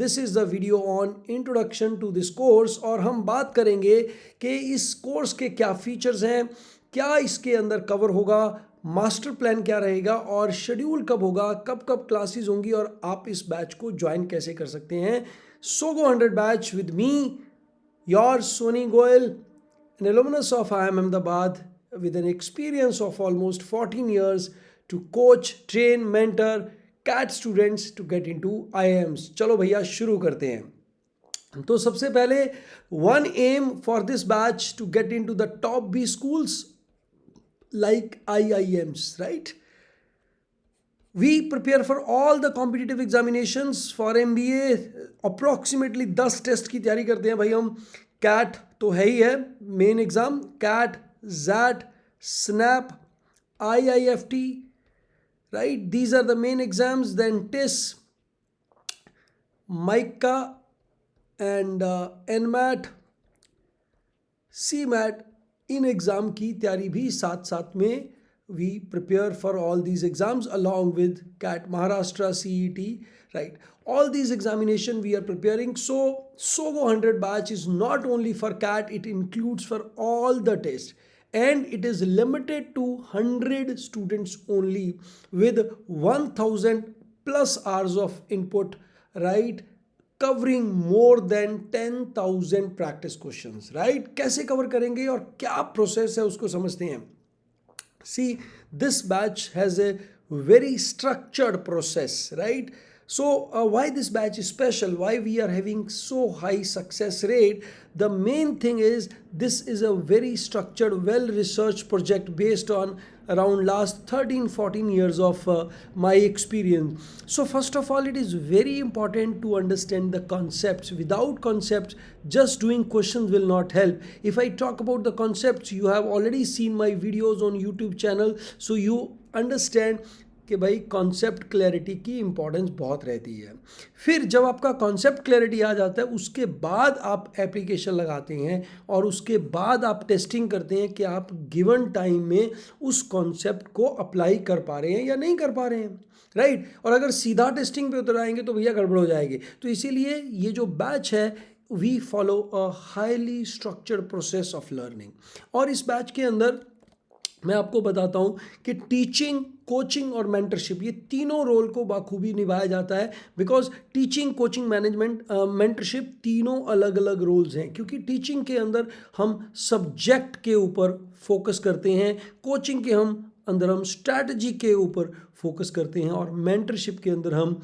This is the video on introduction to this course. और हम बात करेंगे कि इस कोर्स के क्या फीचर्स हैं, क्या इसके अंदर कवर होगा, मास्टर प्लान क्या रहेगा और शेड्यूल कब होगा, कब कब क्लासेस होंगी और आप इस बैच को ज्वाइन कैसे कर सकते हैं। सोगो 100 batch with me, your Soni Goyal, an alumnus of IIM Ahmedabad with an experience of almost 14 years to coach, train, mentor CAT students to get into IIMs। चलो भैया शुरू करते हैं। तो सबसे पहले one aim for this batch to get into the top B schools like IIMs, right? We prepare for all the competitive examinations for MBA। approximately 10 test की तैयारी करते हैं भाई हम। कैट तो है ही है main exam, CAT, XAT, SNAP, IIFT, right, these are the main exams. Then TISS, MICA and NMAT, CMAT, इन एग्ज़ाम की तैयारी भी साथ साथ में we prepare for all these exams along with CAT, Maharashtra, CET, right? All these examination we are preparing. So SOGO 100 batch is not only for CAT, it includes for all the tests and it is limited to 100 students only with 1000 plus hours of input, right? Covering more than 10,000 practice questions, right. कैसे cover करेंगे और क्या process है उसको समझते हैं। See this batch has a very structured process, right? So why this batch is special, why we are having so high success rate? The main thing is this is a very structured, well researched project based on around last 13-14 years of my experience. So first of all, it is very important to understand the concepts. Without concepts, just doing questions will not help. If I talk about the concepts, you have already seen my videos on YouTube channel, so you understand कि भाई concept clarity की importance बहुत रहती है। फिर जब आपका concept clarity आ जाता है उसके बाद आप एप्लीकेशन लगाते हैं और उसके बाद आप टेस्टिंग करते हैं कि आप गिवन टाइम में उस कॉन्सेप्ट को अप्लाई कर पा रहे हैं या नहीं कर पा रहे हैं, राइट। और अगर सीधा टेस्टिंग पे उतर आएंगे तो भैया गड़बड़ हो जाएगी। तो इसीलिए ये जो बैच है we follow a highly structured process of learning. और इस बैच के अंदर मैं आपको बताता हूँ कि टीचिंग, कोचिंग और मेंटरशिप, ये तीनों रोल को बाखूबी निभाया जाता है। Because teaching, coaching, management, mentorship तीनों अलग अलग रोल्स हैं। क्योंकि टीचिंग के अंदर हम सब्जेक्ट के ऊपर फोकस करते हैं, कोचिंग के अंदर हम स्ट्रैटेजी के ऊपर फोकस करते हैं और मेंटरशिप के अंदर हम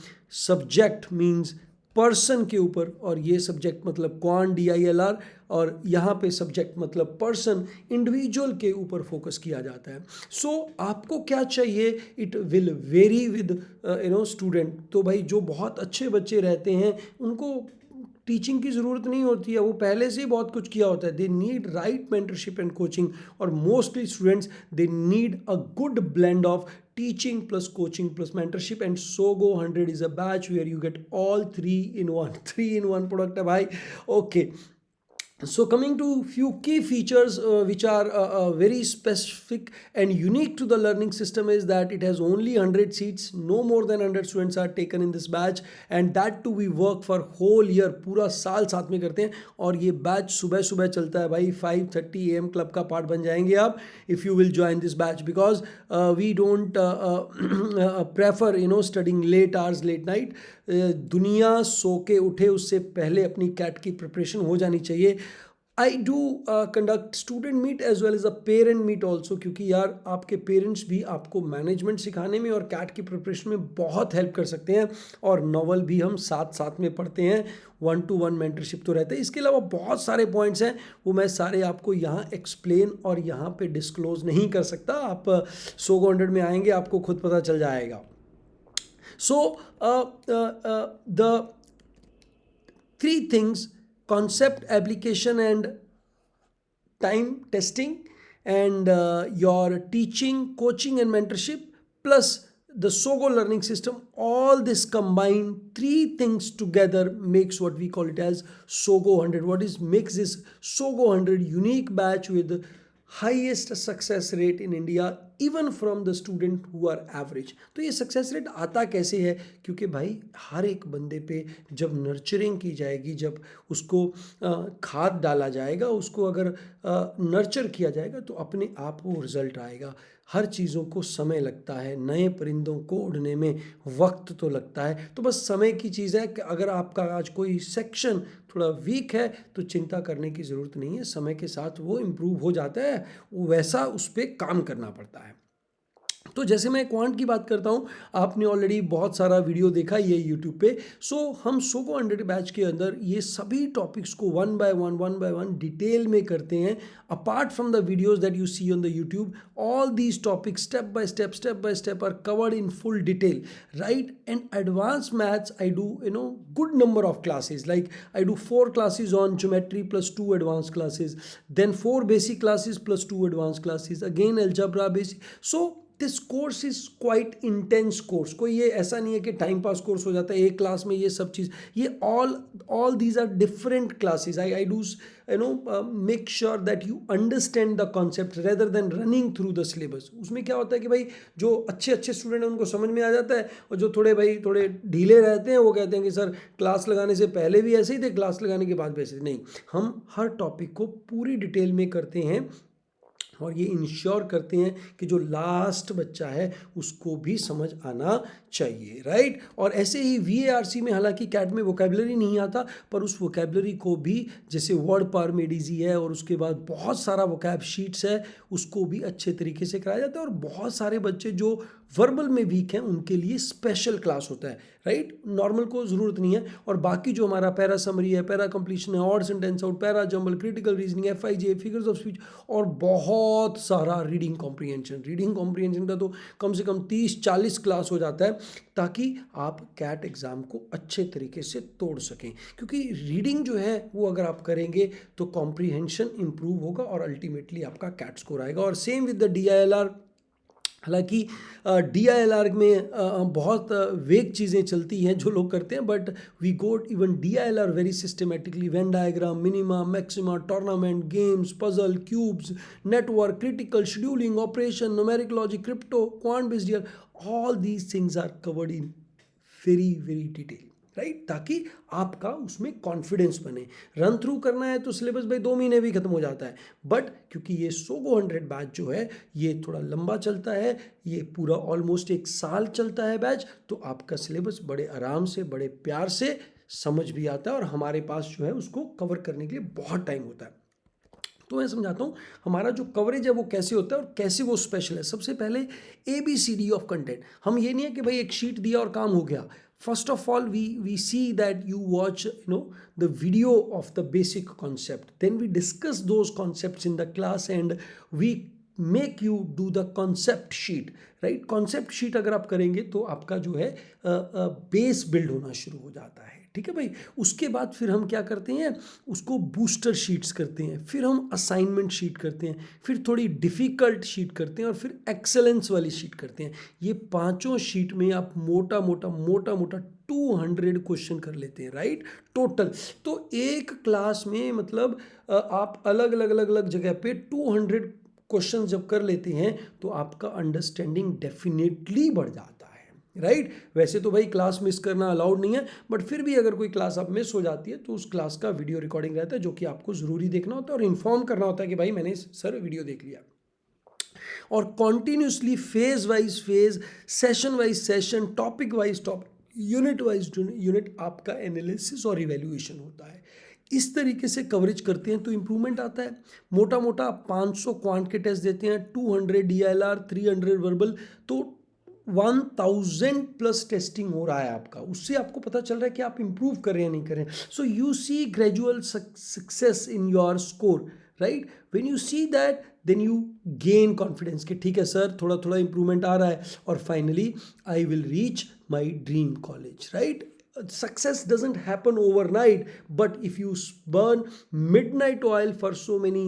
सब्जेक्ट मींस पर्सन के ऊपर, और ये सब्जेक्ट मतलब क्वान DILR, और यहाँ पे सब्जेक्ट मतलब पर्सन, इंडिविजुअल के ऊपर फोकस किया जाता है। सो आपको क्या चाहिए, it will very with student. तो भाई जो बहुत अच्छे बच्चे रहते हैं उनको टीचिंग की ज़रूरत नहीं होती है, वो पहले से ही बहुत कुछ किया होता है। They need right mentorship and coaching, और mostly students they need a good blend of teaching plus coaching plus mentorship, and SOGO 100 is a batch where you get all three in one 3-in-1 product है भाई। Okay, so coming to few key features which are very specific and unique to the learning system is that it has only 100 seats, no more than 100 students are taken in this batch, and that too we work for whole year, पूरा साल साथ में करते हैं। और ये batch सुबह सुबह चलता है भाई, 5:30 AM क्लब का पार्ट बन जाएंगे आप if you will join this batch, because we don't prefer studying late hours, late night। दुनिया सो के उठे उससे पहले अपनी कैट की प्रिपरेशन हो जानी चाहिए। I do conduct student meet as well as a parent meet also, क्योंकि यार आपके पेरेंट्स भी आपको मैनेजमेंट सिखाने में और कैट की प्रिपरेशन में बहुत हेल्प कर सकते हैं। और नॉवल भी हम साथ साथ में पढ़ते हैं, 1-to-1 मेंटरशिप तो रहता है। इसके अलावा बहुत सारे पॉइंट्स हैं, वो मैं सारे आपको यहाँ एक्सप्लेन और यहाँ पे डिस्क्लोज नहीं कर सकता। आप SOGO 100 में आएंगे आपको खुद पता चल जाएगा। So the three things: concept, application and time testing, and your teaching, coaching and mentorship, plus the SOGO learning system, all this combined, three things together makes what we call it as SOGO 100. What is makes this SOGO 100 unique batch with highest success rate in India even from the student who are average. तो ये success rate आता कैसे है? क्योंकि भाई हर एक बंदे पे जब नर्चरिंग की जाएगी, जब उसको खाद डाला जाएगा, उसको अगर नर्चर किया जाएगा तो अपने आप वो रिजल्ट आएगा। हर चीज़ों को समय लगता है, नए परिंदों को उड़ने में वक्त तो लगता है। तो बस समय की चीज़ है कि अगर आपका आज कोई सेक्शन थोड़ा वीक है तो चिंता करने की ज़रूरत नहीं है, समय के साथ वो इम्प्रूव हो जाता है, वो वैसा उस पर काम करना पड़ता है। तो जैसे मैं क्वांट की बात करता हूँ, आपने ऑलरेडी बहुत सारा वीडियो देखा ये यूट्यूब पे। सो हम सोको 100 बैच के अंदर ये सभी टॉपिक्स को वन बाय वन डिटेल में करते हैं। Apart from the videos that you see on the YouTube, all these topics step by step are covered in full detail, right? And advance maths I do good number of classes, like I do 4 classes on geometry plus 2 advanced classes, then 4 basic classes plus 2 advanced classes, again algebra basic. So this course is quite intense course. कोई ये ऐसा नहीं है कि time pass course हो जाता है एक क्लास में ये सब चीज़। ये all these are different classes. I do make sure that you understand the concept rather then running through the syllabus. उसमें क्या होता है कि भाई जो अच्छे स्टूडेंट हैं उनको समझ में आ जाता है, और जो थोड़े ढीले रहते हैं वो कहते हैं कि सर क्लास लगाने से पहले भी ऐसे ही थे, क्लास लगाने के बाद भी ऐसे। नहीं, हम हर टॉपिक को पूरी डिटेल में करते हैं और ये इंश्योर करते हैं कि जो लास्ट बच्चा है उसको भी समझ आना चाहिए, राइट? और ऐसे ही VARC में, हालांकि कैट में वोकेबलरी नहीं आता, पर उस वोकेबलरी को भी, जैसे वर्ड पार मेडिजी है और उसके बाद बहुत सारा वोकैब शीट्स है, उसको भी अच्छे तरीके से कराया जाता है। और बहुत सारे बच्चे जो वर्बल में वीक हैं उनके लिए स्पेशल क्लास होता है, राइट? नॉर्मल को ज़रूरत नहीं है। और बाकी जो हमारा पैरा समरी है, पैरा कंप्लीशन है, odd sentence out, para jumble, critical reasoning, FIJ, figures of speech, और बहुत सारा रीडिंग कॉम्प्रीहेंशन का तो कम से कम 30-40 क्लास हो जाता है, ताकि आप कैट एग्ज़ाम को अच्छे तरीके से तोड़ सकें। क्योंकि रीडिंग जो है वो अगर आप करेंगे तो कॉम्प्रीहेंशन इंप्रूव होगा और अल्टीमेटली आपका कैट स्कोर आएगा। और सेम विद द DILR। हालांकि DILR में बहुत वेग चीज़ें चलती हैं जो लोग करते हैं, but we got even DILR very systematically, Venn diagram, minima, maxima, tournament, games, puzzle, cubes, network, critical, scheduling, operation, numeric logic, crypto, quant based DILR, all these things are covered in very detail, right? ताकि आपका उसमें confidence बने। Run through करना है तो syllabus भाई 2 महीने भी खत्म हो जाता है, बट क्योंकि ये सोगो 100 बैच जो है ये थोड़ा लंबा चलता है, ये पूरा ऑलमोस्ट 1 साल चलता है बैच, तो आपका सिलेबस बड़े आराम से, बड़े प्यार से समझ भी आता है और हमारे पास जो है उसको कवर करने के लिए बहुत टाइम होता है। तो मैं समझाता हूँ हमारा जो कवरेज है वो कैसे होता है और कैसे वो स्पेशल है। सबसे पहले ABCD ऑफ कंटेंट। हम ये नहीं है कि भाई एक शीट दिया और काम हो गया। First of all, we see that you watch the video of the basic concept, then we discuss those concepts in the class and we make you do the concept sheet, right? concept sheet अगर आप करेंगे तो आपका जो है base build होना शुरू हो जाता है, ठीक है भाई? उसके बाद फिर हम क्या करते हैं, उसको बूस्टर शीट्स करते हैं, फिर हम असाइनमेंट शीट करते हैं, फिर थोड़ी डिफ़िकल्ट शीट करते हैं और फिर एक्सेलेंस वाली शीट करते हैं। ये पांचों शीट में आप मोटा मोटा 200 क्वेश्चन कर लेते हैं, राइट? टोटल। तो एक क्लास में मतलब आप अलग जगह पे 200 क्वेश्चन जब कर लेते हैं तो आपका अंडरस्टैंडिंग डेफिनेटली बढ़ जाता है, राइट? वैसे तो भाई क्लास मिस करना अलाउड नहीं है, बट फिर भी अगर कोई क्लास आप मिस हो जाती है तो उस क्लास का वीडियो रिकॉर्डिंग रहता है जो कि आपको ज़रूरी देखना होता है और इन्फॉर्म करना होता है कि भाई मैंने सर वीडियो देख लिया। और continuously phase wise phase, session wise session, topic wise topic, unit wise unit आपका एनालिसिस और इवेल्युएशन होता है। इस तरीके से कवरेज करते हैं तो इम्प्रूवमेंट आता है। मोटा 500 क्वांट के टेस्ट देते हैं, 200 DILR, 300 वर्बल, तो 1000 प्लस टेस्टिंग हो रहा है आपका। उससे आपको पता चल रहा है कि आप इंप्रूव कर रहे हैं नहीं कर रहे हैं। So you see gradual success in your score, right? When you see that then you gain confidence कि ठीक है सर थोड़ा इंप्रूवमेंट आ रहा है और finally I will reach my dream college, right? Success doesn't happen overnight, but if you burn midnight oil for so many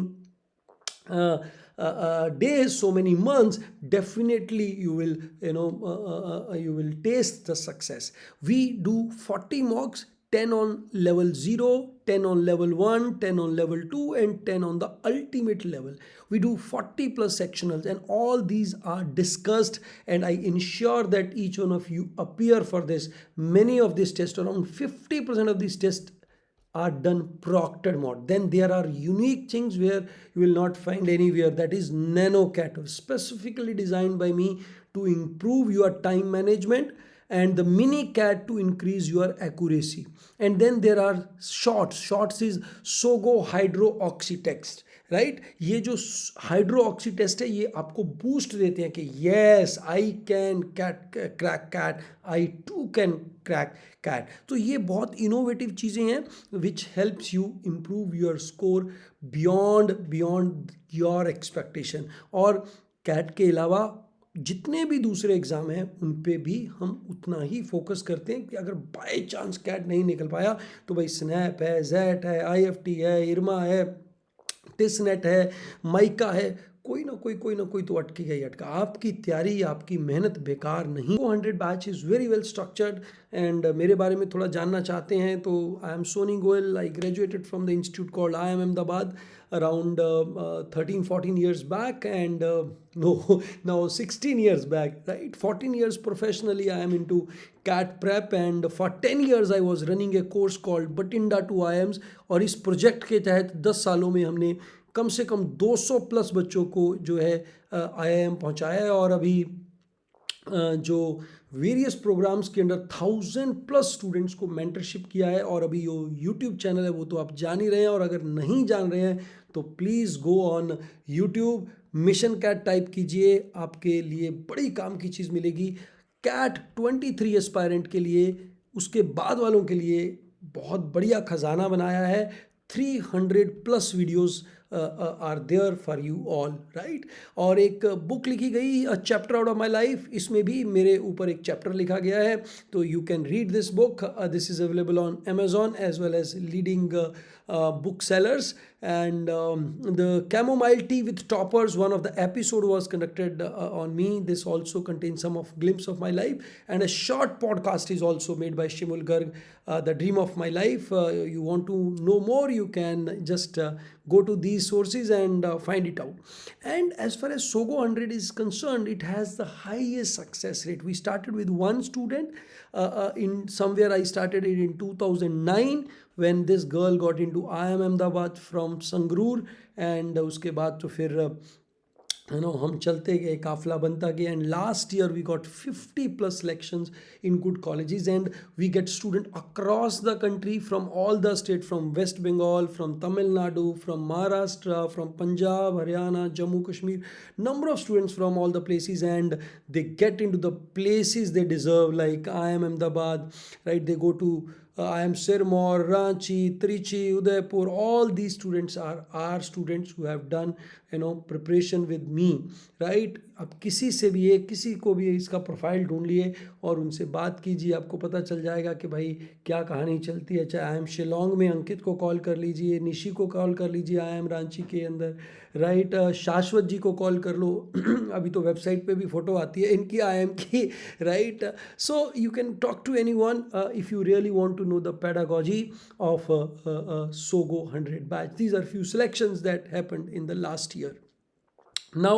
days, so many months, definitely you will you will taste the success. We do 40 mocks, 10 on level 0, 10 on level 1, 10 on level 2, and 10 on the ultimate level. We do 40 plus sectionals, and all these are discussed, and I ensure that each one of you appear for this. Many of these tests, around 50% of these tests are done proctored mode. Then there are unique things where you will not find anywhere, that is NanoCat, specifically designed by me to improve your time management, and the MiniCat to increase your accuracy. And then there are shorts is Sogo Hydroxy Text, right ये जो hydroxy test है ये आपको boost देते हैं कि yes I can crack CAT, I too can crack CAT. तो ये बहुत इनोवेटिव चीज़ें हैं which helps you improve your score beyond your expectation. और कैट के अलावा जितने भी दूसरे एग्ज़ाम हैं उन पे भी हम उतना ही फोकस करते हैं कि अगर बाय चांस कैट नहीं निकल पाया तो भाई स्नैप है, जेट है, IFT है, इरमा है, टिसनेट है, माइका है, कोई ना कोई तो अटकेगा ही अटका. आपकी तैयारी, आपकी मेहनत बेकार नहीं. 200 batch is very well structured. And मेरे बारे में थोड़ा जानना चाहते हैं तो I am Soni Goyal. I graduated from the institute called IIM Ahmedabad around 13-14 years back, and now 16 years back, right? 14 years professionally I am into CAT prep, and for 10 years I was running a course called Batinda to IIMs. और इस project के तहत 10 सालों में हमने कम से कम 200 plus बच्चों को जो है IIM पहुंचाया है. और अभी जो वेरियस प्रोग्राम्स के अंडर 1000 प्लस स्टूडेंट्स को मेंटरशिप किया है. और अभी जो यूट्यूब चैनल है वो तो आप जान ही रहे हैं, और अगर नहीं जान रहे हैं तो please go on YouTube, mission CAT type कीजिए, आपके लिए बड़ी काम की चीज़ मिलेगी. कैट 23 एस्पायरेंट के लिए, उसके बाद वालों के लिए बहुत बढ़िया खजाना बनाया है. 300 plus videos are there for you all, right. और एक बुक लिखी गई, a chapter out of my life, इसमें भी मेरे ऊपर एक चैप्टर लिखा गया है. तो you can read this book. This is available on Amazon as well as leading book sellers. And the chamomile tea with toppers, one of the episode was conducted on me. This also contains some of glimpse of my life, and a short podcast is also made by Shimul Garg, the dream of my life. You want to know more, you can just go to these sources and find it out. And as far as Sogo 100 is concerned, it has the highest success rate. We started with one student. In somewhere I started it in 2009 when this girl got into IIM Ahmedabad from Sangrur. And उसके बाद तो फिर हम चलते गए, काफिला बनता गया. And last year we got 50 plus selections in good colleges, and we get student across the country from all the state, from West Bengal, from Tamil Nadu, from Maharashtra, from Punjab, Haryana, Jammu Kashmir. number of students from all the places, and they get into the places they deserve, like IIM Ahmedabad, right? They go to IIM Sirmaur, Ranchi, Trichy, Udaipur. All these students are our students who have done preparation with me, right? अब किसी से भी किसी को भी इसका profile ढूंढ लिए और उनसे बात कीजिए, आपको पता चल जाएगा कि भाई क्या कहानी चलती है. चाहे IIM शिलोंग में अंकित को कॉल कर लीजिए, निशी को कॉल कर लीजिए IIM रांची के अंदर, राइट. शाश्वत जी को कॉल कर लो. अभी तो वेबसाइट पे भी फ़ोटो आती है इनकी IIM की, right. So you can talk to anyone if you really want to know the pedagogy of Sogo 100 batch. These are few selections that happened in the last year. Now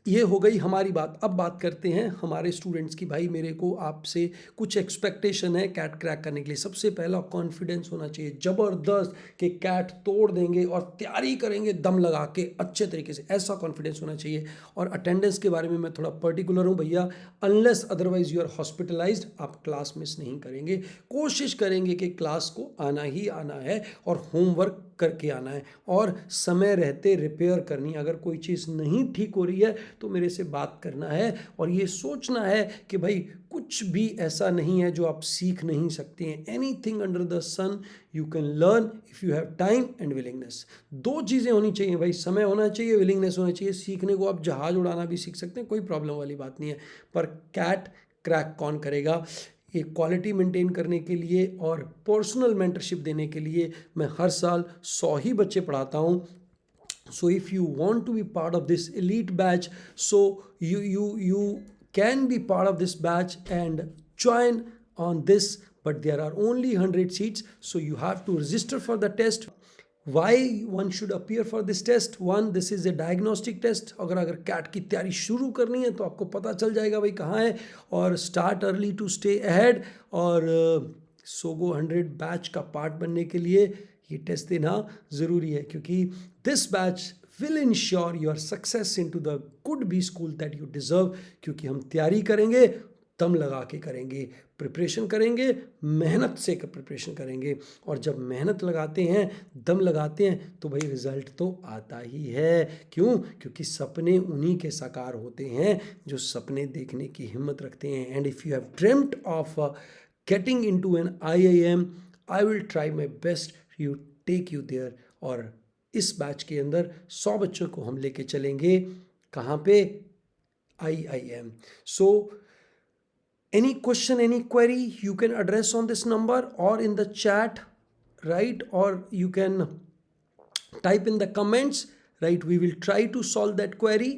ये हो गई हमारी बात. अब बात करते हैं हमारे स्टूडेंट्स की. भाई मेरे को आपसे कुछ एक्सपेक्टेशन है कैट क्रैक करने के लिए. सबसे पहला कॉन्फिडेंस होना चाहिए ज़बरदस्त कि कैट तोड़ देंगे और तैयारी करेंगे दम लगा के अच्छे तरीके से, ऐसा कॉन्फिडेंस होना चाहिए. और अटेंडेंस के बारे में मैं थोड़ा पर्टिकुलर हूँ भैया. Unless otherwise you are hospitalised, आप क्लास मिस नहीं करेंगे. कोशिश करेंगे कि क्लास को आना ही आना है और होमवर्क करके आना है, और समय रहते रिपेयर करनी. अगर कोई चीज़ नहीं ठीक हो रही है तो मेरे से बात करना है, और ये सोचना है कि भाई कुछ भी ऐसा नहीं है जो आप सीख नहीं सकते हैं. Anything under the sun you can learn if you have time and willingness. दो चीज़ें होनी चाहिए भाई, समय होना चाहिए, विलिंगनेस होना चाहिए. सीखने को आप जहाज़ उड़ाना भी सीख सकते हैं, कोई प्रॉब्लम वाली बात नहीं है. पर कैट क्रैक कौन करेगा? ये क्वालिटी मेंटेन करने के लिए और पर्सनल मेंटरशिप देने के लिए मैं हर साल 100 ही बच्चे पढ़ाता हूँ. So if you want to be part of this elite batch, so you can be part of this batch and join on this but there are only 100 seats, so you have to register for the test. Why one should appear for this test? One, this is a diagnostic test. अगर cat की तैयारी शुरू करनी है तो आपको पता चल जाएगा भाई कहाँ है, और start early to stay ahead, और सोगो 100 बैच का पार्ट बनने के लिए ये टेस्ट देना ज़रूरी है, क्योंकि this batch will ensure your success into the good B school that you deserve. क्योंकि हम तैयारी करेंगे, दम लगा के करेंगे, प्रिपरेशन करेंगे, मेहनत से प्रिपरेशन करेंगे, और जब मेहनत लगाते हैं, दम लगाते हैं, तो भाई रिजल्ट तो आता ही है। क्यों? क्योंकि सपने उन्हीं के साकार होते हैं जो सपने देखने की हिम्मत रखते हैं। And if you have dreamed of getting into an IIM, I will try my best you take you there. और इस बैच के अंदर 100 बच्चों को हम लेके चलेंगे कहाँ पे? IIM. So any question, any query, you can address on this number or in the chat, right? Or you can type in the comments, right? We will try to solve that query.